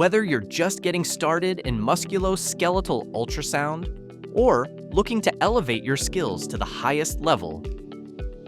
Whether you're just getting started in musculoskeletal ultrasound or looking to elevate your skills to the highest level,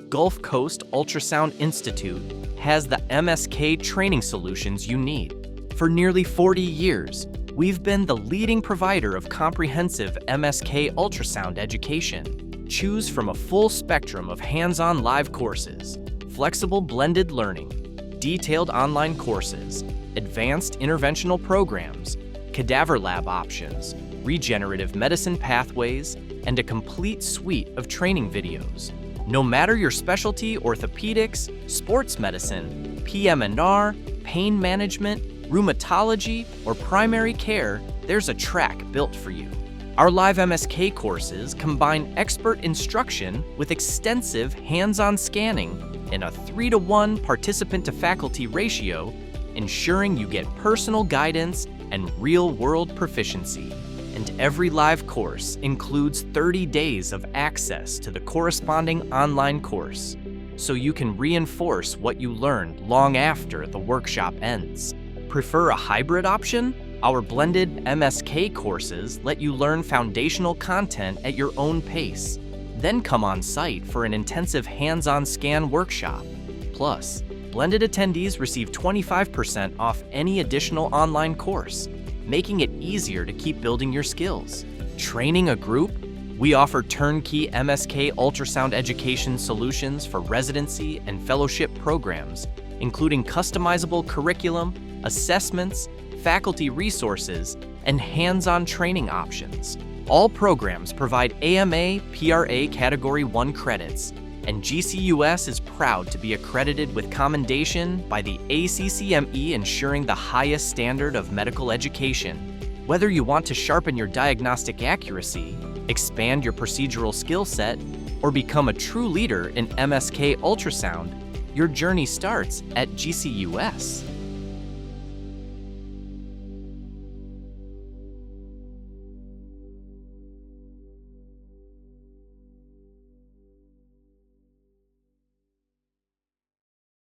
Gulfcoast Ultrasound Institute has the MSK training solutions you need. For nearly 40 years, we've been the leading provider of comprehensive MSK ultrasound education. Choose from a full spectrum of hands-on live courses, flexible blended learning, detailed online courses, advanced interventional programs, cadaver lab options, regenerative medicine pathways, and a complete suite of training videos. No matter your specialty: orthopedics, sports medicine, PM&R, pain management, rheumatology, or primary care, there's a track built for you. Our live MSK courses combine expert instruction with extensive hands-on scanning in a 3-to-1 participant-to-faculty ratio, ensuring you get personal guidance and real-world proficiency. And every live course includes 30 days of access to the corresponding online course, so you can reinforce what you learned long after the workshop ends. Prefer a hybrid option? Our blended MSK courses let you learn foundational content at your own pace, then come on site for an intensive hands-on scan workshop. Plus, blended attendees receive 25% off any additional online course, making it easier to keep building your skills. Training a group? We offer turnkey MSK ultrasound education solutions for residency and fellowship programs, including customizable curriculum, assessments, faculty resources, and hands-on training options. All programs provide AMA PRA Category 1 credits, and GCUS is proud to be accredited with commendation by the ACCME, ensuring the highest standard of medical education. Whether you want to sharpen your diagnostic accuracy, expand your procedural skill set, or become a true leader in MSK ultrasound, your journey starts at GCUS.